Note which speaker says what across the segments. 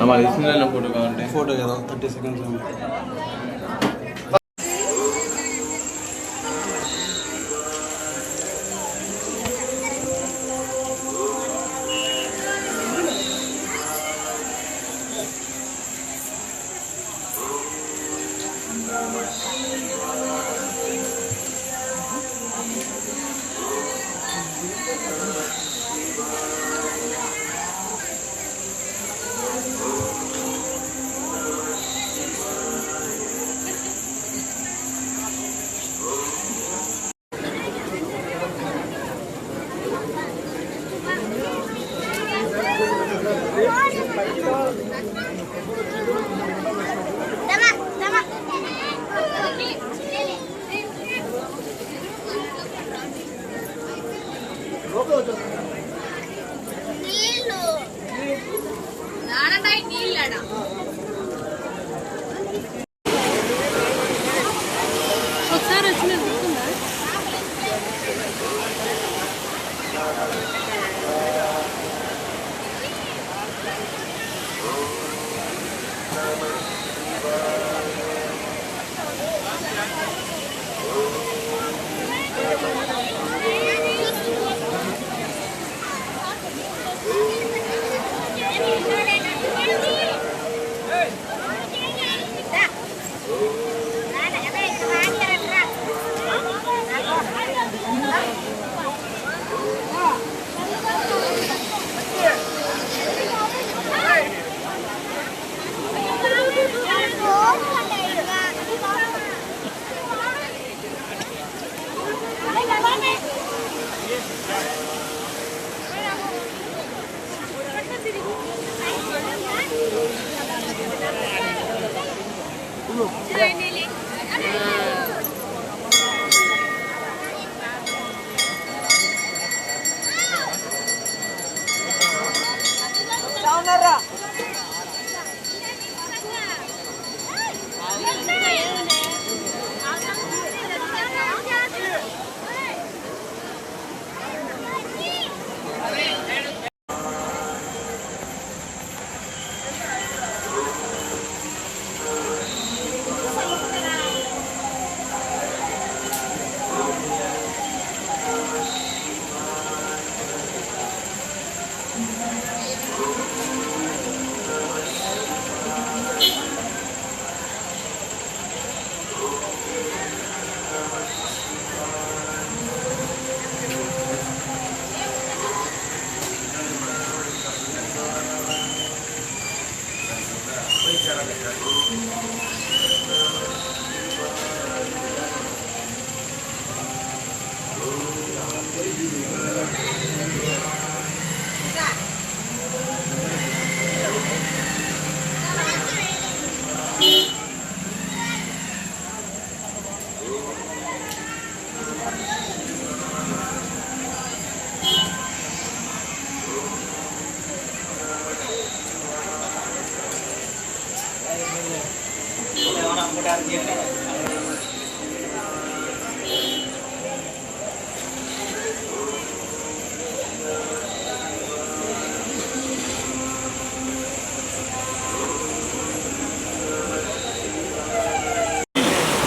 Speaker 1: Photo కావాలంటే
Speaker 2: photo కదా 30 seconds
Speaker 3: ఒకసారి వచ్చిన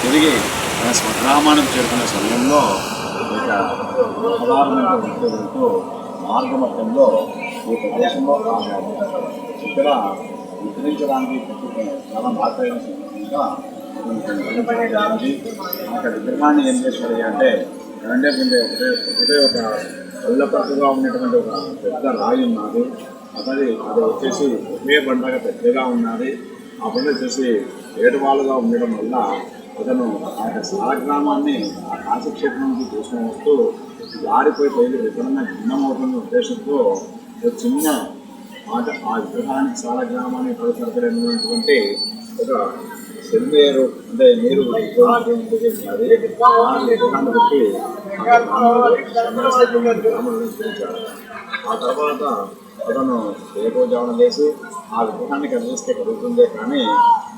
Speaker 4: తిరిగి మన స్వగ్రామానికి చేరుకునే సమయంలో ఇక వెళ్తూ మార్గ మధ్యంలో ఈ ప్రదేశంలో ఇక్కడ విక్రయించడానికి చాలా మాత్రమైన సందర్భంగా అక్కడ విగ్రహాన్ని ఏం చేశారు అంటే ఒకటే ఒక పల్లపట్టుగా ఉన్నటువంటి ఒక పెద్ద రాయి ఉన్నది. అది వచ్చేసి ఒకే బండగా పెద్దగా ఉన్నది. ఆ బండ వచ్చేసి ఏడువాలుగా ఉండడం వల్ల అతను ఆ యొక్క సాలగ్రామాన్ని ఆ కాశీక్షేత్రం నుంచి తీసుకుని వస్తూ జారిపోయి పోయి విగ్రహంగా భిన్నమవుతున్న ఉద్దేశంతో ఒక చిన్న మాట ఆ విగ్రహానికి సాలగ్రామాన్ని పరిసరపడినటువంటి ఒక సెల్వేరు అంటే నీరు విగ్రహాన్ని బట్టి ఆ తర్వాత అతను దేవోజావనం చేసి ఆ విగ్రహాన్ని కలిగిస్తే కలుగుతుందే కానీ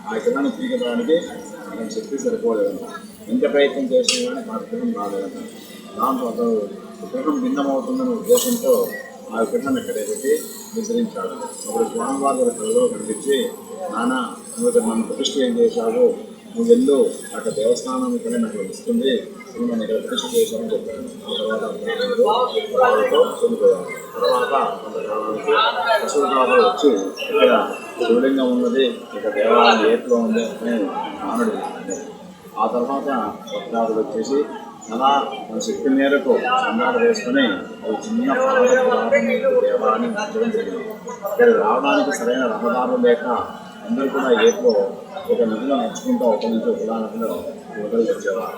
Speaker 4: ఆ విగ్రహాన్ని తీయడానికి అతను శక్తి సరిపోలేదంట. ఎంత ప్రయత్నం చేసినా కానీ ఆ విగ్రహం రాలేదంట. దాంతో అతను విగ్రహం భిన్నమవుతుందనే ఉద్దేశంతో ఆ విగ్రహాన్ని ఇక్కడే పెట్టి విసిరించాడు. అప్పుడు స్వామివారి కళలో కనిపించి, నాన్న నువ్వు నన్ను ప్రతిష్ఠ ఏం చేశావు, నువ్వు వెళ్ళు అక్కడ దేవస్థానం ఇక్కడ నాకు ఇస్తుంది, నువ్వు నన్ను ఇక్కడ ప్రతిష్ఠ చేశామని చెప్పాను. ఆ తర్వాత వాళ్ళతో చనిపోయారు. తర్వాత కొంతకాలానికి పశువులు వచ్చి ఇక్కడ శివలింగం ఉన్నది, ఇక దేవాలయం ఏట్లో ఉంది అని నానుడు. ఆ తర్వాత భక్తాదులు వచ్చేసి అలా మన శక్తి మేరకు సందాలు వేసుకుని ఒక చిన్న దేవాలయాన్ని ఉంచడం జరిగింది. ఇక్కడ రావడానికి సరైన రహదారులు లేక అందరూ కూడా ఏట్లో ఒక నదిలో నడుచుకుంటూ ఒక నుంచి ఒక నదిలో వదిలి వచ్చేవారు.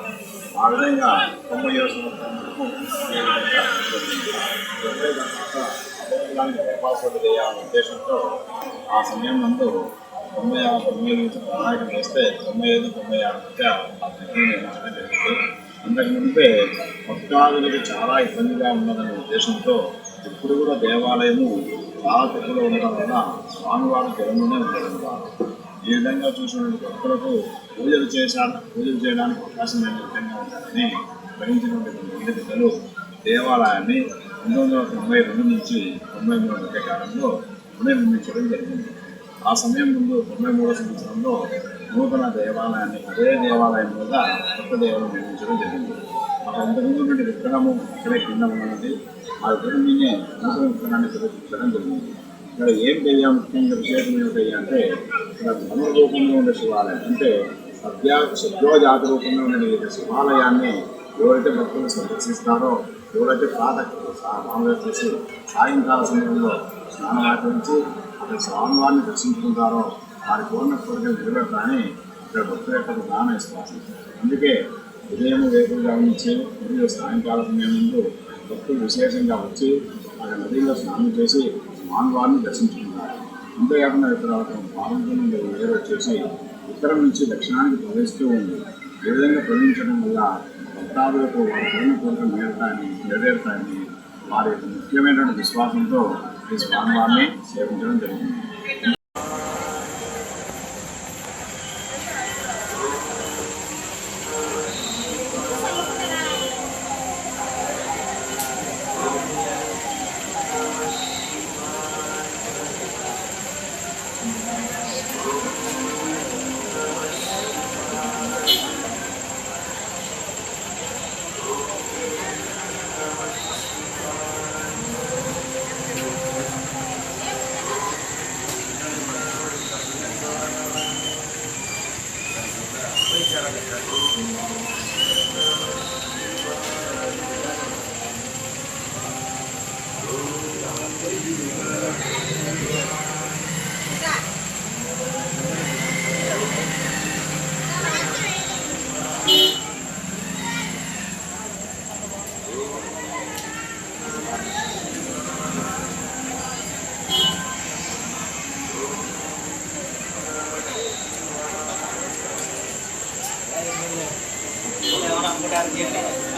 Speaker 4: ఆ విధంగా 90వ సంవత్సరం వరకు చేయాలనే ఉద్దేశంతో ఆ సమయం నందు 99 ప్రణాళిక వేస్తే 95, 96 మధ్య ఆ నదిని నిర్మించడం జరిగింది. అంతకు ముందే భక్తాదులకు చాలా ఇబ్బందిగా ఉన్నదనే ఉద్దేశంతో ఇప్పుడు కూడా దేవాలయము చాలా దగ్గరలో ఉండడం వల్ల స్వామివారు జలంలోనే ఉండడం ద్వారా ఈ విధంగా చూసినటువంటి భక్తులకు పూజలు చేయడానికి అవకాశం లేని విధంగా ఉండాలని గ్రహించినటువంటి వీరి బిడ్డలు దేవాలయాన్ని 1992 నుంచి 93 మధ్య కాలంలో పునర్నిర్మించడం జరిగింది. ఆ సమయం ముందు 93వ సంవత్సరంలో నూతన దేవాలయాన్ని అదే దేవాలయం మీద కొత్త దేవాలయం నిర్మించడం జరిగింది. అక్కడ ఇంతకుముందు నుండి విగ్రహము ఇక్కడే కింద ఉన్నది. ఆ విగ్రహం మీదే నూతన విగ్రహాన్ని ప్రదర్శించడం జరిగింది. ఇక్కడ ఏం తెలియ ముఖ్యంగా విశేషం ఏమిటి అంటే, ఇక్కడ ధనుల రూపంలో ఉండే శివాలయం అంటే సద్యోజాతి రూపంలో ఉండే శివాలయాన్ని ఎవరైతే భక్తులు సందర్శిస్తారో, ఎవరైతే మామూలుగా చేసి సాయంకాల సమయంలో స్నానం ఆచరించి అక్కడ స్వామివారిని దర్శించుకుంటారో వారి కోరికలు నిలబెట్టాలని ఇక్కడ భక్తుల యొక్క ప్రధాన విశ్వాసం. అందుకే ఉదయం వేకులుగా నుంచి మరియు సాయంకాల సమయం ముందు భక్తులు విశేషంగా వచ్చి అక్కడ నదిలో స్నానం చేసి స్వామివారిని దర్శించుకుంటారు. అంతేకాకుండా ఇక్కడ పార్వతి నుండి వేరు వచ్చేసి ఉత్తరం నుంచి దక్షిణానికి ప్రవేశిస్తూ ఉంది. ఈ విధంగా ప్రవహించడం వల్ల భక్తాదులకు వారి కోరికలు నెరవేరుతాయని వారి యొక్క ముఖ్యమైనటువంటి విశ్వాసంతో ఈ స్వామివారిని సేవించడం జరిగింది.
Speaker 1: Orang muda